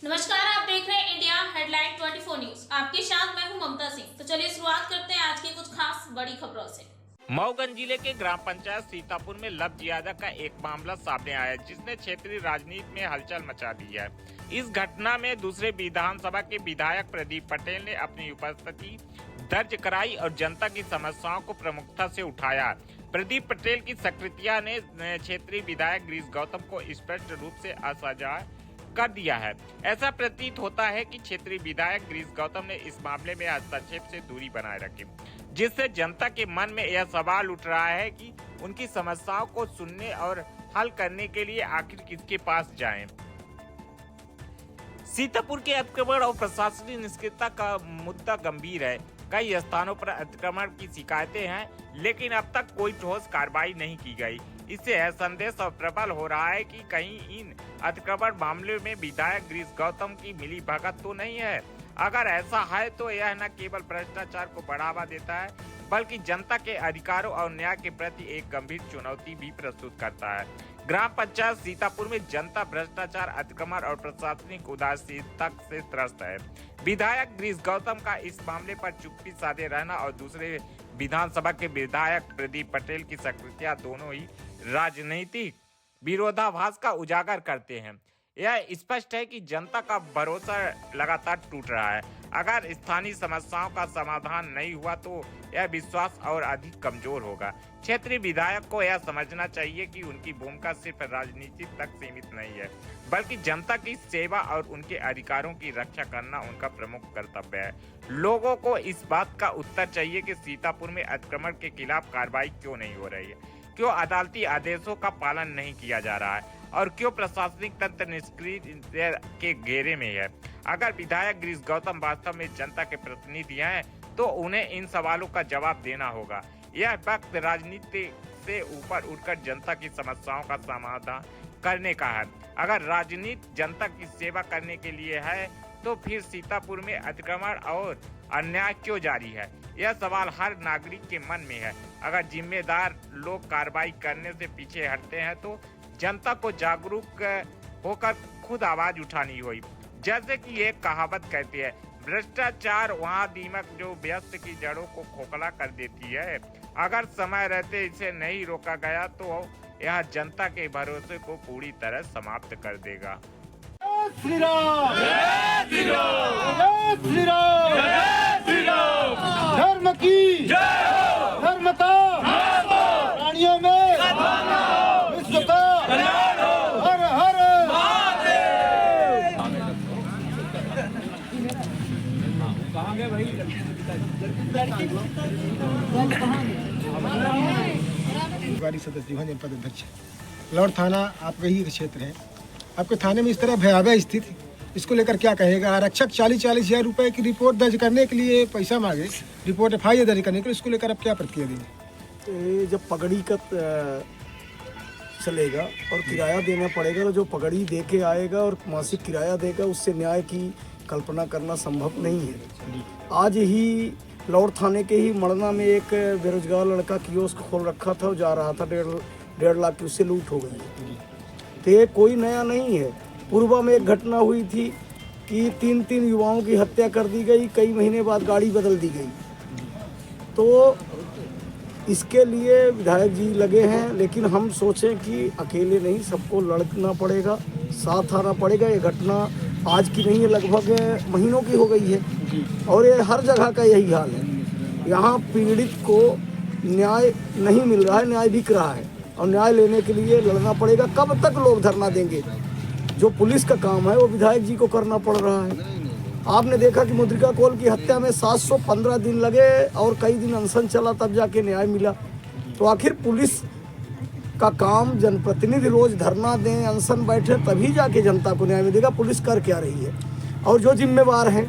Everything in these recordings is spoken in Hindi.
नमस्कार, आप देख रहे हैं इंडिया हेडलाइन 24 न्यूज। आपके साथ मैं हूं ममता सिंह। तो चलिए शुरुआत करते हैं आज की कुछ खास बड़ी खबरों से। मऊगंज जिले के ग्राम पंचायत सीतापुर में लव जियादा का एक मामला सामने आया है, जिसने क्षेत्रीय राजनीति में हलचल मचा दी है। इस घटना में दूसरे विधानसभा के विधायक प्रदीप पटेल ने अपनी उपस्थिति दर्ज कराई और जनता की समस्याओं को प्रमुखता से उठाया। प्रदीप पटेल की सक्रियता ने क्षेत्रीय विधायक गिरीश गौतम को स्पष्ट रूप से असहज कर दिया है। ऐसा प्रतीत होता है कि क्षेत्रीय विधायक गिरीश गौतम ने इस मामले में हस्तक्षेप से दूरी बनाए रखी, जिससे जनता के मन में यह सवाल उठ रहा है कि उनकी समस्याओं को सुनने और हल करने के लिए आखिर किसके पास जाएं। सीतापुर के अतिक्रमण और प्रशासनिक निष्क्रियता का मुद्दा गंभीर है। कई स्थानों पर अतिक्रमण की शिकायतें हैं, लेकिन अब तक कोई ठोस कार्रवाई नहीं की गई। इससे यह संदेश और प्रबल हो रहा है कि कहीं इन अतिक्रमण मामले में विधायक गिरीश गौतम की मिली भगत तो नहीं है। अगर ऐसा है तो यह न केवल भ्रष्टाचार को बढ़ावा देता है, बल्कि जनता के अधिकारों और न्याय के प्रति एक गंभीर चुनौती भी प्रस्तुत करता है। ग्राम पंचायत सीतापुर में जनता भ्रष्टाचार, अतिक्रमण और प्रशासनिक उदासीनता से त्रस्त है। विधायक गिरीश गौतम का इस मामले पर चुप्पी साधे रहना और दूसरे विधानसभा के विधायक प्रदीप पटेल की सक्रियता दोनों ही राजनीतिक विरोधाभास का उजागर करते हैं। यह स्पष्ट है कि जनता का भरोसा लगातार टूट रहा है। अगर स्थानीय समस्याओं का समाधान नहीं हुआ तो यह विश्वास और अधिक कमजोर होगा। क्षेत्रीय विधायक को यह समझना चाहिए कि उनकी भूमिका सिर्फ राजनीति तक सीमित नहीं है, बल्कि जनता की सेवा और उनके अधिकारों की रक्षा करना उनका प्रमुख कर्तव्य है। लोगों को इस बात का उत्तर चाहिए कि सीतापुर में अतिक्रमण के खिलाफ कार्रवाई क्यों नहीं हो रही है, क्यों अदालती आदेशों का पालन नहीं किया जा रहा है और क्यों प्रशासनिक तंत्र निष्क्रिय के घेरे में है। अगर विधायक गिरीश गौतम वास्तव में जनता के प्रतिनिधि हैं, तो उन्हें इन सवालों का जवाब देना होगा। यह वक्त राजनीति से ऊपर उठकर जनता की समस्याओं का समाधान करने का है। अगर राजनीति जनता की सेवा करने के लिए है, तो फिर सीतापुर में अतिक्रमण और अन्याय क्यों जारी है? यह सवाल हर नागरिक के मन में है। अगर जिम्मेदार लोग कार्रवाई करने से पीछे हटते हैं, तो जनता को जागरूक होकर खुद आवाज उठानी होगी। जैसे कि एक कहावत कहती है, भ्रष्टाचार वहाँ दीमक जो व्यस्त की जड़ों को खोखला कर देती है। अगर समय रहते इसे नहीं रोका गया तो यह जनता के भरोसे को पूरी तरह समाप्त कर देगा। श्री राम, जय श्री राम, जय श्री राम, जय श्री राम। धर्म की जय हो, धर्मता प्राणियों में विश्व का कल्याण हो। हर हर महादेव। कहाँ गए भाई? सदस्य जीवन जनपद अध्यक्ष लौट थाना आपका ही क्षेत्र है। आपके थाने में इस तरह भयावह स्थिति, इसको लेकर क्या कहेगा? आरक्षक 40-40 हज़ार रुपए की रिपोर्ट दर्ज करने के लिए पैसा मांगे, रिपोर्ट FIR दर्ज करने के लिए, इसको लेकर आप क्या प्रतिक्रिया देंगे? जब पगड़ी का चलेगा और किराया देना पड़ेगा, तो जो पगड़ी दे के आएगा और मासिक किराया देगा, उससे न्याय की कल्पना करना संभव नहीं है। आज ही लौट थाने के ही मड़ना में एक बेरोजगार लड़का कियोस्क खोल रखा था, जा रहा था, 1.5 लाख की उससे लूट हो गई। तो ये कोई नया नहीं है। पूर्व में एक घटना हुई थी कि 3 युवाओं की हत्या कर दी गई, कई महीने बाद गाड़ी बदल दी गई। तो इसके लिए विधायक जी लगे हैं, लेकिन हम सोचें कि अकेले नहीं, सबको लड़ना पड़ेगा, साथ आना पड़ेगा। ये घटना आज की नहीं है, लगभग महीनों की हो गई है और ये हर जगह का यही हाल है। यहाँ पीड़ित को न्याय नहीं मिल रहा है, न्याय बिक रहा है और न्याय लेने के लिए लड़ना पड़ेगा। कब तक लोग धरना देंगे? जो पुलिस का काम है वो विधायक जी को करना पड़ रहा है। आपने देखा कि मुद्रिका कौल की हत्या में 715 दिन लगे और कई दिन अनशन चला, तब जाके न्याय मिला। तो आखिर पुलिस का काम, जनप्रतिनिधि रोज धरना दें, अनशन बैठे, तभी जाके जनता को न्याय मिलेगा। पुलिस कर क्या रही है? और जो जिम्मेवार हैं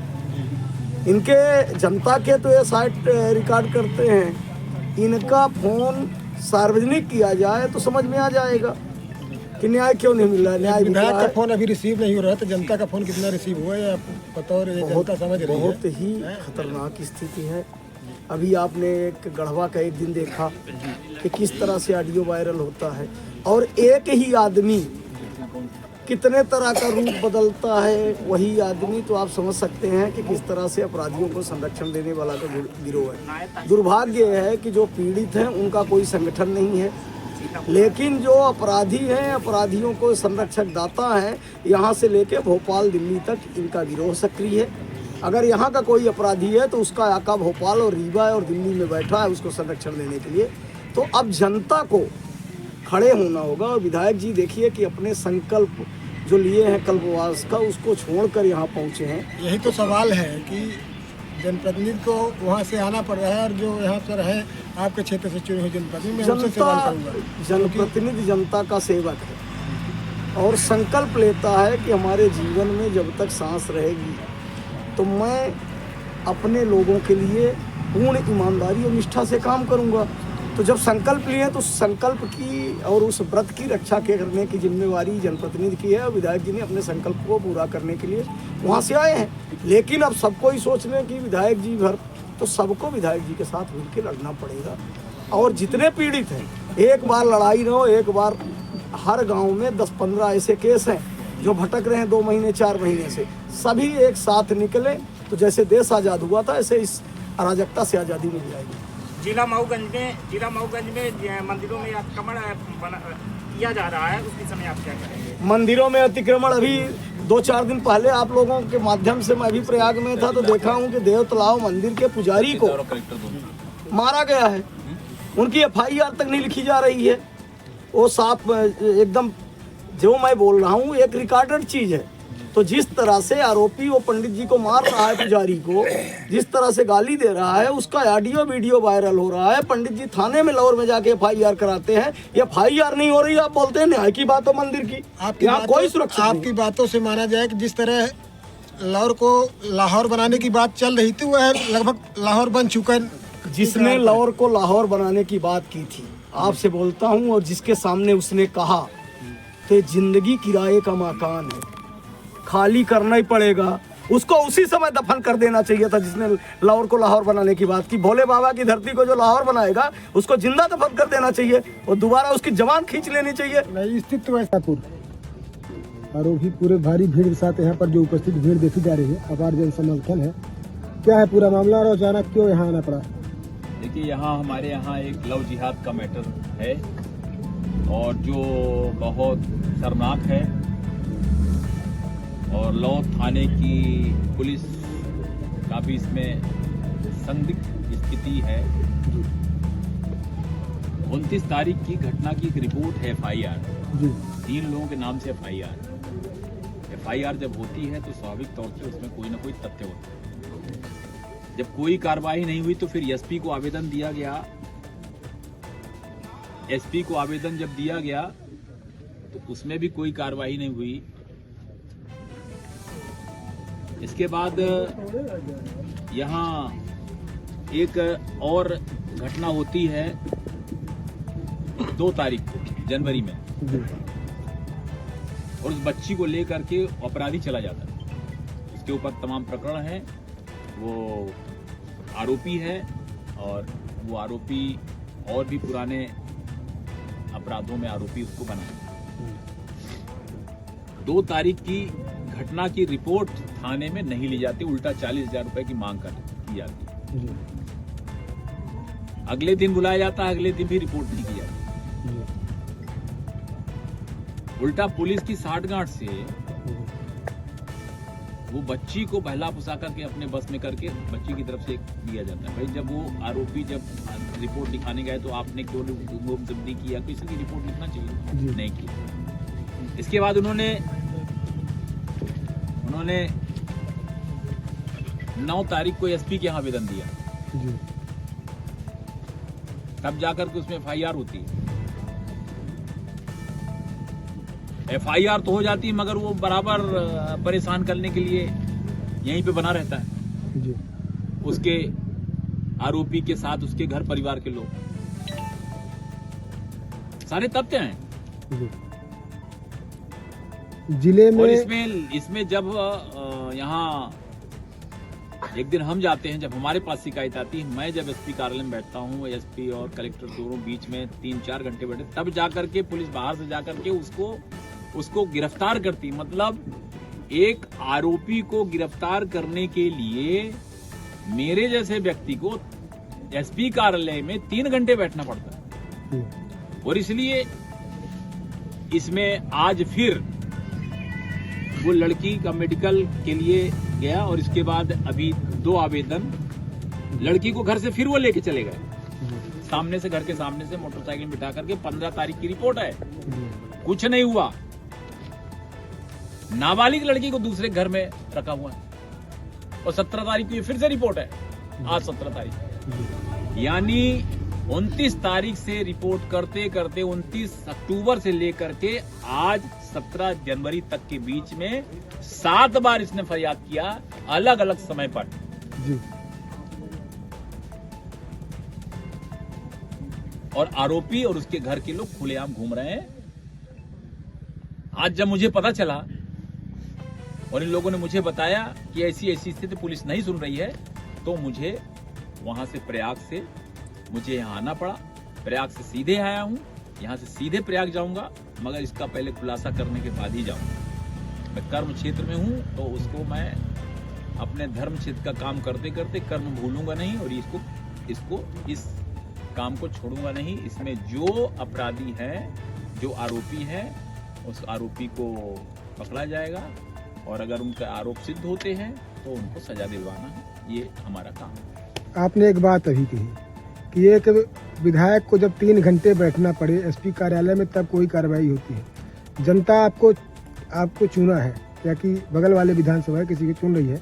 इनके, जनता के तो ये साइट रिकॉर्ड करते हैं, इनका फोन सार्वजनिक किया जाए तो समझ में आ जाएगा कि न्याय क्यों नहीं मिल रहा है। न्याय विधायक का फोन अभी रिसीव नहीं हो रहा है, तो जनता का फोन कितना रिसीव हुआ है आप बतौर जनता समझ रही है? बहुत ही खतरनाक स्थिति है। अभी आपने एक गढ़वा का एक दिन देखा कि किस तरह से ऑडियो वायरल होता है और एक ही आदमी कितने तरह का रूप बदलता है वही आदमी, तो आप समझ सकते हैं कि किस तरह से अपराधियों को संरक्षण देने वाला का गिरोह है। दुर्भाग्य है कि जो पीड़ित हैं उनका कोई संगठन नहीं है, लेकिन जो अपराधी हैं, अपराधियों को संरक्षक दाता हैं, यहाँ से लेके भोपाल दिल्ली तक इनका गिरोह सक्रिय है। अगर यहाँ का कोई अपराधी है तो उसका आका भोपाल और रीवा और दिल्ली में बैठा है उसको संरक्षण देने के लिए। तो अब जनता को खड़े होना होगा। और विधायक जी देखिए कि अपने संकल्प जो लिए हैं कल्पवास का, उसको छोड़कर यहाँ पहुँचे हैं। यही तो सवाल है कि जनप्रतिनिधि को वहाँ से आना पड़ रहा है, और जो यहाँ पर है आपके क्षेत्र से चुने हुए जनप्रतिनिधि, मैं उनसे सवाल करूँगा। जनप्रतिनिधि जनता का सेवक है और संकल्प लेता है कि हमारे जीवन में जब तक सांस रहेगी तो मैं अपने लोगों के लिए पूर्ण ईमानदारी और निष्ठा से काम करूँगा। तो जब संकल्प लिए तो संकल्प की और उस व्रत की रक्षा करने की जिम्मेवारी जनप्रतिनिधि की है, और विधायक जी ने अपने संकल्प को पूरा करने के लिए वहाँ से आए हैं। लेकिन अब सबको ही सोच लें कि विधायक जी भर, तो सबको विधायक जी के साथ मिलकर लड़ना पड़ेगा। और जितने पीड़ित हैं, एक बार लड़ाई न हो, एक बार हर गाँव में 10-15 ऐसे केस हैं जो भटक रहे हैं 2 महीने 4 महीने से, सभी एक साथ निकले तो जैसे देश आज़ाद हुआ था ऐसे इस अराजकता से आज़ादी मिल जाएगी। जिला मऊगंज में मंदिरों में अतिक्रमण किया जा रहा है, उसके समय आप क्या करेंगे? मंदिरों में अतिक्रमण अभी 2-4 दिन पहले आप लोगों के माध्यम से मैं भी प्रयाग में था तो देखा हूँ कि देव तालाब मंदिर के पुजारी को मारा गया है। उनकी FIR तक नहीं लिखी जा रही है। वो साफ एकदम जो मैं बोल रहा हूँ एक रिकॉर्डेड चीज़ है। तो जिस तरह से आरोपी वो पंडित जी को मार रहा है, पुजारी को जिस तरह से गाली दे रहा है, उसका ऑडियो वीडियो वायरल हो रहा है। पंडित जी थाने में लाहौर में जाके FIR कराते हैं, ये FIR नहीं हो रही। आप बोलते हैं न्याय की बात हो मंदिर की, यहाँ कोई सुरक्षा नहीं। आपकी बातों से माना जाए कि जिस तरह लाहौर को लाहौर बनाने की बात चल रही थी, वह लगभग लाहौर बन चुका है। जिसने लाहौर को लाहौर बनाने की बात की थी, आपसे बोलता हूँ, और जिसके सामने उसने कहा तो जिंदगी किराए का मकान है, खाली करना ही पड़ेगा। उसको उसी समय दफन कर देना चाहिए था जिसने लाहौर को लाहौर बनाने की बात की। भोले बाबा की धरती को जो लाहौर बनाएगा उसको जिंदा दफन कर देना चाहिए और दोबारा उसकी जवान खींच लेनी चाहिए। नहीं स्थित तो ऐसा और भी पूरे भारी भीड़ के साथ यहाँ पर जो उपस्थित भीड़ देखी जा रही है, अपार जन समर्थन है। क्या है पूरा मामला और अचानक क्यों यहाँ आना पड़ा? देखिए, यहाँ हमारे यहाँ एक लव जिहाद का मैटर है और जो बहुत शर्मनाक है, और लाहौर थाने की पुलिस का भी इसमें संदिग्ध स्थिति है। 29 तारीख की घटना की एक रिपोर्ट है, FIR 3 लोगों के नाम से FIR जब होती है तो स्वाभाविक तौर से उसमें कोई ना कोई तथ्य होता है। जब कोई कार्रवाई नहीं हुई तो फिर SP को आवेदन दिया गया। SP को आवेदन जब दिया गया तो उसमें भी कोई कार्रवाई नहीं हुई। इसके बाद यहाँ एक और घटना होती है 2 तारीख को जनवरी में, और उस बच्ची को लेकर के अपराधी चला जाता है। उसके ऊपर तमाम प्रकरण है, वो आरोपी है और वो आरोपी और भी पुराने अपराधों में आरोपी उसको बनाया। 2 तारीख की घटना की रिपोर्ट थाने में नहीं ली जाती, उल्टा 40,000 रुपए की मांग की जाती है। अगले दिन बुलाया जाता है, अगले दिन भी रिपोर्ट नहीं की जाती। उल्टा पुलिस की साठगांठ से वो बच्ची को बहला फुसा करके अपने बस में करके बच्ची की तरफ से दिया जाता है। भाई जब वो आरोपी जब रिपोर्ट लिखाने गए तो आपने क्यों गुमशुदगी की या किसी की रिपोर्ट लिखना चाहिए? नहीं की। इसके बाद उन्होंने 9 तारीख को SP के यहाँ आवेदन दिया, तब जाकर के उसमें FIR होती है। FIR तो हो जाती है मगर वो बराबर परेशान करने के लिए यहीं पे बना रहता है। उसके आरोपी के साथ उसके घर परिवार के लोग, सारे तथ्य हैं जिले में। और इसमें जब यहाँ एक दिन हम जाते हैं, जब हमारे पास शिकायत आती है, मैं जब SP कार्यालय में बैठता हूँ, SP और कलेक्टर दोनों बीच में 3-4 घंटे बैठे, तब जाकर के पुलिस बाहर से जाकर के उसको उसको गिरफ्तार करती। मतलब एक आरोपी को गिरफ्तार करने के लिए मेरे जैसे व्यक्ति को एसपी कार्यालय में 3 घंटे बैठना पड़ता है। और इसलिए इसमें आज फिर वो लड़की का मेडिकल के लिए गया और इसके बाद अभी 2 आवेदन लड़की को घर से फिर वो लेके चले गए, सामने से, घर के सामने से मोटरसाइकिल बिठा करके। 15 तारीख की रिपोर्ट है, कुछ नहीं हुआ। नाबालिग लड़की को दूसरे घर में रखा हुआ है और 17 तारीख की फिर से रिपोर्ट है। आज 17 तारीख, यानी 29 तारीख से रिपोर्ट करते करते 29 अक्टूबर से लेकर के आज 17 जनवरी तक के बीच में 7 बार इसने फरियाद किया, अलग अलग समय पर। जी। और आरोपी और उसके घर के लोग खुलेआम घूम रहे हैं। आज जब मुझे पता चला और इन लोगों ने मुझे बताया कि ऐसी ऐसी स्थिति पुलिस नहीं सुन रही है, तो मुझे वहां से, प्रयाग से मुझे यहाँ आना पड़ा। प्रयाग से सीधे आया हूँ, यहाँ से सीधे प्रयाग जाऊंगा, मगर इसका पहले खुलासा करने के बाद ही जाऊंगा। मैं कर्म क्षेत्र में हूँ, तो उसको मैं अपने धर्म क्षेत्र का काम करते करते कर्म भूलूंगा नहीं और इसको इस काम को छोड़ूंगा नहीं। इसमें जो अपराधी है, जो आरोपी है, उस आरोपी को पकड़ा जाएगा और अगर उनके आरोप सिद्ध होते हैं तो उनको सजा दिलवाना है, ये हमारा काम है। आपने एक बात अभी कही कि एक विधायक को जब 3 घंटे बैठना पड़े एसपी कार्यालय में, तब कोई कार्रवाई होती है। जनता आपको चुना है, या कि बगल वाले विधानसभा किसी को चुन रही है,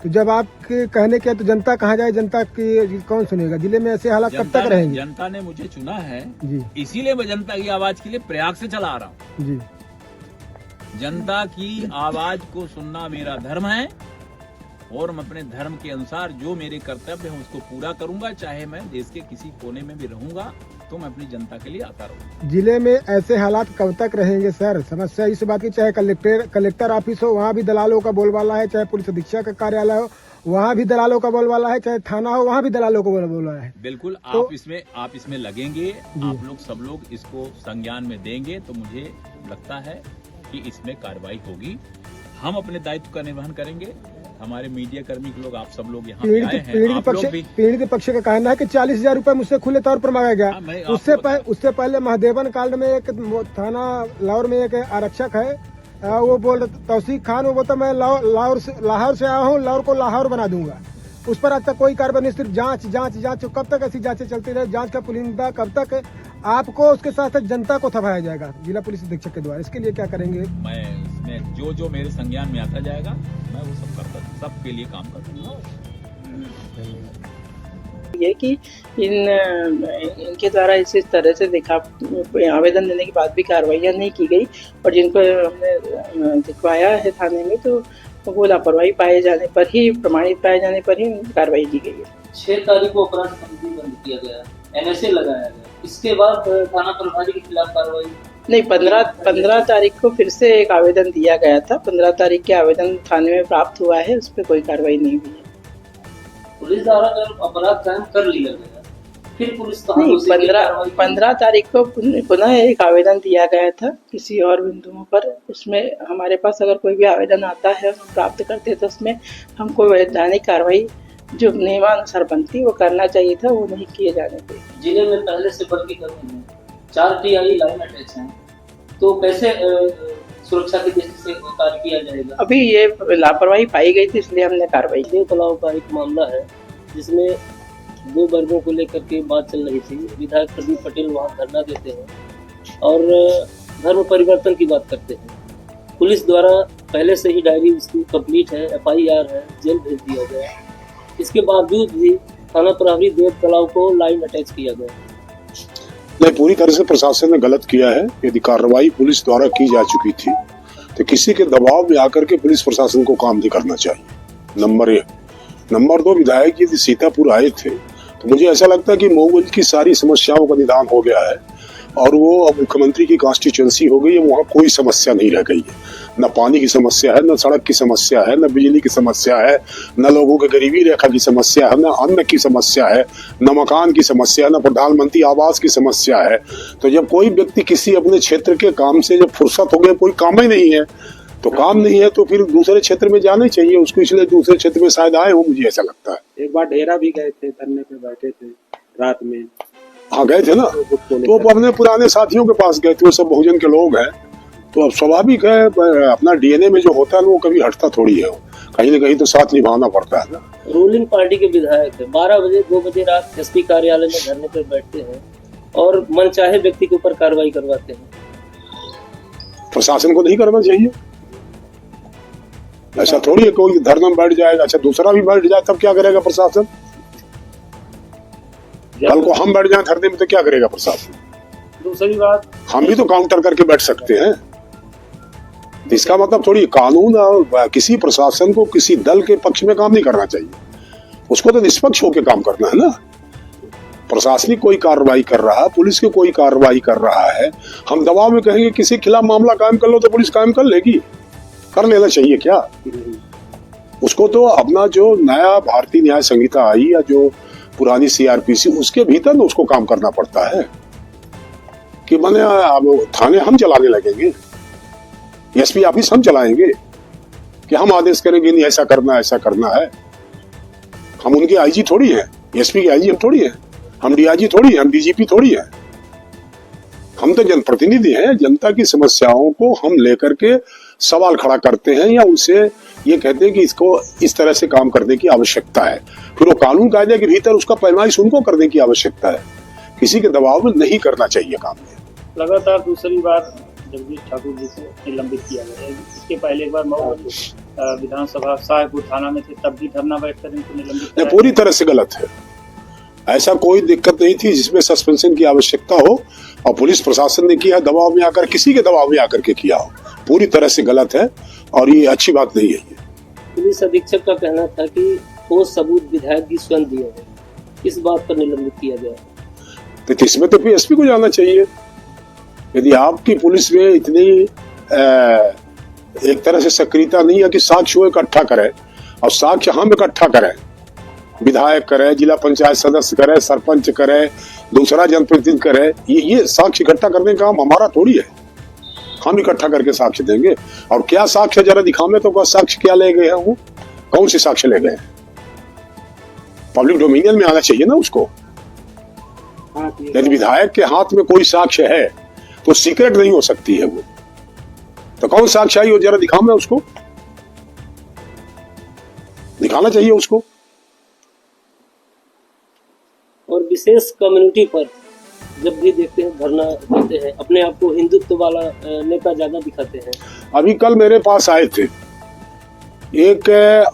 तो जब आपके कहने के तो जनता कहाँ जाए? जनता की कौन सुनेगा? जिले में ऐसे हालात कब तक रहेंगे? जनता ने मुझे चुना है जी, इसीलिए मैं जनता की आवाज के लिए प्रयाग से चला आ रहा हूँ। जी। जनता की आवाज को सुनना मेरा धर्म है और मैं अपने धर्म के अनुसार जो मेरे कर्तव्य हैं उसको पूरा करूंगा। चाहे मैं देश के किसी कोने में भी रहूंगा तो मैं अपनी जनता के लिए आता रहूंगा। जिले में ऐसे हालात कब तक रहेंगे सर? समस्या इस बात की, चाहे कलेक्टर ऑफिस हो, वहाँ भी दलालों का बोलबाला है, चाहे पुलिस अधीक्षक का कार्यालय हो, वहाँ भी दलालों का बोलबाला है, चाहे थाना हो, वहाँ भी दलालों का बोलबाला है। बिल्कुल। तो आप इसमें लगेंगे, आप लोग सब लोग इसको संज्ञान में देंगे तो मुझे लगता है कि इसमें कार्रवाई होगी। हम अपने दायित्व का निर्वहन करेंगे। हमारे मीडिया कर्मी के लोग, आप सब लोग यहाँ पे आए हैं, आप लोग भी। पीड़ित पक्ष का कहना है कि 40,000 रुपए मुझसे खुले तौर पर मांगा गया। उससे पहले महादेवन कांड में एक थाना लाहौर में एक आरक्षक है, वो बोल तौसीफ खान, वो बोलता मैं लाहौर से आया हूँ, लाहौर को लाहौर बना दूंगा। उस पर आज तक कोई कार्रवाई नहीं, सिर्फ जांच। कब तक ऐसी जांचें चलती रहे? जांच का पुलिंदा कब तक? आपको उसके साथ साथ जनता को थमाया जाएगा जिला पुलिस अधीक्षक के द्वारा। इसके लिए क्या करेंगे? मैं इसमें जो मेरे संज्ञान में आता जाएगा मैं वो सब करता, सबके लिए काम करूँगा। ये कि इनके द्वारा इस तरह से आवेदन देने के बाद भी कार्रवाइयाँ नहीं की गई और जिनको हमने दिखवाया है थाने में, तो वो लापरवाही पाए जाने पर ही, प्रमाणित पाए जाने पर ही कार्रवाई की गई है। 6 तारीख को अपराध पंजीबंद किया गया, NSA लगाया गया। इसके बाद थाना प्रभारी के खिलाफ कार्रवाई नहीं, 15 तारीख को फिर से एक आवेदन दिया गया था। 15 तारीख के आवेदन थाने में प्राप्त हुआ है, उस पर कोई कार्रवाई नहीं हुई है। पुलिस द्वारा जब अपराध कायम कर लिया गया, फिर पुलिस नहीं, 15 तारीख को पुनः एक आवेदन दिया गया था किसी और बिंदुओं पर। उसमें हमारे पास अगर कोई भी आवेदन आता है और हम प्राप्त करते हैं तो उसमें हमको वैधानिक कार्रवाई जो नियमानुसार बनती वो करना चाहिए था, वो नहीं किए जाने थे। जिले में पहले से बढ़ के कर्मी है, 4 TI लाइन अटैच हैं, तो कैसे सुरक्षा की दृष्टि से कार्य किया जाएगा? अभी ये लापरवाही पाई गई थी, इसलिए हमने कार्रवाई की। देव तालाब का एक मामला है जिसमें 2 वर्गों को लेकर के बात चल रही थी। विधायक प्रदीप पटेल वहाँ धरना देते हैं और धर्म परिवर्तन की बात करते हैं। पुलिस द्वारा पहले से ही डायरी उसकी कंप्लीट है, FIR है, जेल भेज दिया गया। इसके बावजूद भी थाना प्रभारी देव तालाब को लाइन अटैच किया गया। नहीं, पूरी तरह से प्रशासन ने गलत किया है। यदि कार्रवाई पुलिस द्वारा की जा चुकी थी तो किसी के दबाव में आकर के पुलिस प्रशासन को काम नहीं करना चाहिए, नंबर 1। नंबर 2, विधायक यदि सीतापुर आए थे तो मुझे ऐसा लगता है कि मऊ की सारी समस्याओं का निदान हो गया है और वो अब मुख्यमंत्री की कॉन्स्टिट्यूएंसी हो गई है, वहाँ कोई समस्या नहीं रह गई है। न पानी की समस्या है, न सड़क की समस्या है, न बिजली की समस्या है, न लोगों के गरीबी रेखा की समस्या है, न अन्न की समस्या है, न मकान की समस्या है, न प्रधानमंत्री आवास की समस्या है। तो जब कोई व्यक्ति किसी अपने क्षेत्र के काम से जब फुर्सत हो गया, कोई काम ही नहीं है, तो काम नहीं है तो फिर दूसरे क्षेत्र में जाना चाहिए उसको, इसलिए दूसरे क्षेत्र में शायद आए हो, मुझे ऐसा लगता है। एक बार डेरा भी गए थे, धरने पे बैठे थे रात में। हाँ गए थे ना, तो अपने पुराने साथियों के पास गए थे, वो सब बहुजन के लोग हैं, तो अब स्वाभाविक है, अपना डीएनए में जो होता है वो कभी हटता थोड़ी है, कहीं ना कहीं तो साथ निभाना पड़ता है ना। रूलिंग पार्टी के विधायक है, 12 बजे 2 बजे रात एसपी कार्यालय में धरने पर बैठते हैं और मनचाहे व्यक्ति के ऊपर कार्रवाई करवाते हैं। प्रशासन को नहीं करना चाहिए, ऐसा थोड़ी है कोई धरना में बैठ जाएगा, अच्छा दूसरा भी बैठ जाए तब क्या करेगा प्रशासन? कल को हम बैठ जाए धरने में तो क्या करेगा प्रशासन? दूसरी बात, हम भी तो काउंटर करके बैठ सकते हैं। इसका मतलब थोड़ी कानून और किसी प्रशासन को किसी दल के पक्ष में काम नहीं करना चाहिए, उसको तो निष्पक्ष होकर काम करना है ना। प्रशासनिक कोई कार्रवाई कर रहा है, पुलिस की कोई कार्रवाई कर रहा है, हम दबाव में कहेंगे किसी के खिलाफ मामला कायम कर लो तो पुलिस कायम कर लेगी, कर लेना चाहिए क्या? उसको तो अपना जो नया भारतीय न्याय संहिता आई या जो पुरानी सीआरपीसी, उसके भीतर ना उसको काम करना पड़ता है कि मैंने अब थाने हम चलाने लगेंगे, एसपी ऑफिस हम चलाएंगे कि हम आदेश करेंगे नहीं ऐसा करना है। हम उनके आईजी थोड़ी है, एसपी के आईजी हम थोड़ी है, हम डीआईजी थोड़ी है, हम डीजीपी थोड़ी है। हम तो जनप्रतिनिधि हैं, जनता की समस्याओं को हम लेकर के सवाल खड़ा करते हैं या उनसे ये कहते हैं कि इसको इस तरह से काम करने की आवश्यकता है, फिर वो कानून कायदे के भीतर उसका पैमाइश उनको करने की आवश्यकता है, किसी के दबाव में नहीं करना चाहिए काम में। लगातार दूसरी बार जगदीश ठाकुर जी को निलंबित किया गया है। इसके पहले एक बार मऊ विधानसभा शाहपुर थाना में थे, तब भी धरना बैठकर इनको निलंबित किया। पूरी तरह से गलत है, ऐसा कोई दिक्कत नहीं थी जिसमें सस्पेंशन की आवश्यकता हो, और पुलिस प्रशासन ने किया दबाव में आकर, किसी के दबाव में आकर के किया हो, पूरी तरह से गलत है और ये अच्छी बात नहीं है। ये पुलिस अधीक्षक का कहना था कि ठोस सबूत विधायक जी स्वयं दिए हैं, इस बात पर निलंबित किया गया। तो इसमें तो फिर एसपी को जाना चाहिए। यदि आपकी पुलिस में इतनी एक तरह से सक्रियता नहीं है कि साक्ष्य इकट्ठा करे, और साक्ष्य हम इकट्ठा करें, विधायक करे, जिला पंचायत सदस्य करे, सरपंच करे, दूसरा जनप्रतिनिधि करे, ये साक्ष्य इकट्ठा करने का काम हमारा थोड़ी है। हम इकट्ठा करके साक्ष्य देंगे, और क्या साक्ष्य जरा दिखावे तो साक्ष्य क्या ले गए हैं, वो कौन से साक्ष्य ले गए? पब्लिक डोमिनियन में आना चाहिए ना उसको। यदि विधायक के हाथ में कोई साक्ष्य है तो सीक्रेट नहीं हो सकती है वो, तो कौन साक्ष्य आई हो जरा दिखाओ, मैं उसको दिखाना चाहिए उसको। और विशेष कम्युनिटी पर जब भी देखते हैं धरना देते हैं, अपने आप को हिंदुत्व वाला नेता ज्यादा दिखाते हैं। अभी कल मेरे पास आए थे, एक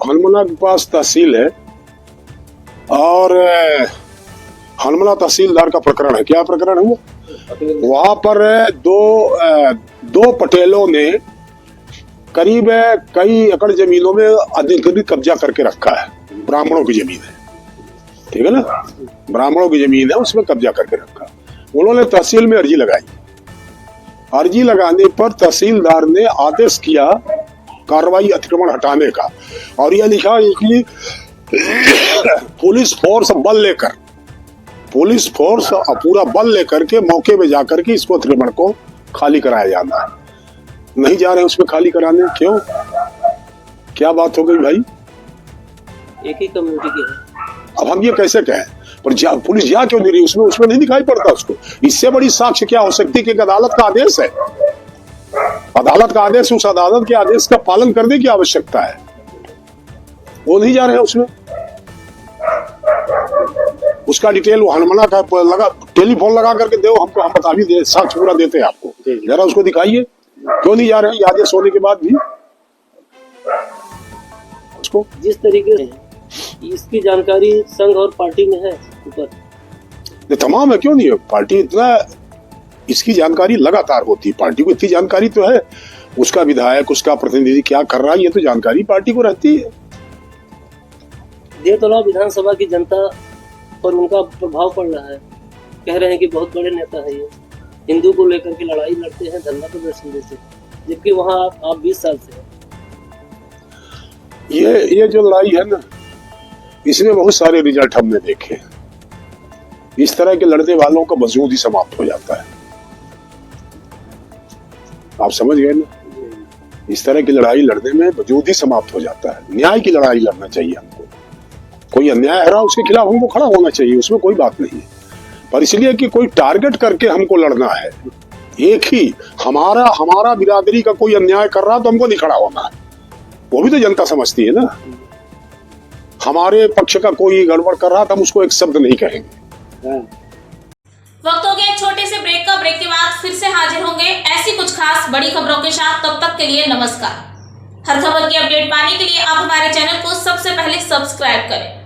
हनुमाना के पास तहसील है और हनुमाना तहसीलदार का प्रकरण है। क्या प्रकरण है वो? वहां पर दो पटेलों ने करीब कई एकड़ जमीनों में अधिकृत कब्जा करके रखा है। ब्राह्मणों की जमीन है, ठीक है ना, ब्राह्मणों की जमीन है, उसमें कब्जा करके रखा। उन्होंने तहसील में अर्जी लगाई, अर्जी लगाने पर तहसीलदार ने आदेश किया कार्रवाई अतिक्रमण हटाने का, और यह लिखा कि पुलिस फोर्स पूरा बल लेकर के मौके पे जाकर के इसको अतिक्रमण को खाली कराया जाना है। नहीं जा रहे उसमें खाली कराने, क्यों? क्या बात हो गई भाई? एक ही कम्युनिटी के हैं। अब हम ये कैसे कहें, पर पुलिस जा क्यों नहीं रही उसमें नहीं दिखाई पड़ता उसको। इससे बड़ी साक्ष्य क्या हो सकती है कि अदालत का आदेश है, अदालत का आदेश, उस अदालत के आदेश का पालन करने की आवश्यकता है, वो नहीं जा रहे हैं उसमें। उसका डिटेल वो हनुमाना का लगा, टेलीफोन लगा करके दो हमको, हम बता भी दे, साक्ष्य पूरा देते हैं आपको, जरा उसको दिखाइए। क्यों नहीं जा रहे हैं आदेश होने के बाद भी उसको? जिस तरीके से इसकी जानकारी संघ और पार्टी में है ऊपर, तमाम है, क्यों नहीं है? पार्टी इतना इसकी जानकारी लगातार होती है, पार्टी को इतनी जानकारी तो है, उसका विधायक, उसका प्रतिनिधि क्या कर रहा है ये तो जानकारी पार्टी को रहती है। देवतला विधानसभा की जनता पर उनका प्रभाव पड़ रहा है, कह रहे हैं कि बहुत बड़े नेता है ये। हिंदू को लेकर के लड़ाई लड़ते हैं, धरना प्रदर्शन देते हैं, जबकि वहाँ आप 20 साल से हैं। ये जो लड़ाई है ना, इसमें बहुत सारे रिजल्ट हमने देखे। इस तरह के लड़ने वालों का वजूद ही समाप्त हो जाता है। आप समझ गए ना? इस तरह की लड़ाई लड़ने में वजूद ही समाप्त हो जाता है। न्याय की लड़ाई लड़ना चाहिए हमको। कोई अन्याय हो रहा उसके खिलाफ हमको खड़ा होना चाहिए, उसमें कोई बात नहीं है। पर इसलिए कि कोई टारगेट करके हमको लड़ना है, एक ही हमारा बिरादरी का कोई अन्याय कर रहा तो हमको नहीं खड़ा होना है, वो भी तो जनता समझती है ना। हमारे पक्ष का कोई गड़बड़ कर रहा तो हम उसको एक शब्द नहीं कहेंगे। वक्त हो गया एक छोटे से ब्रेक का। ब्रेक के बाद फिर से हाजिर होंगे ऐसी कुछ खास बड़ी खबरों के साथ। तब तक के लिए नमस्कार। हर खबर की अपडेट पाने के लिए आप हमारे चैनल को सबसे पहले सब्सक्राइब करें।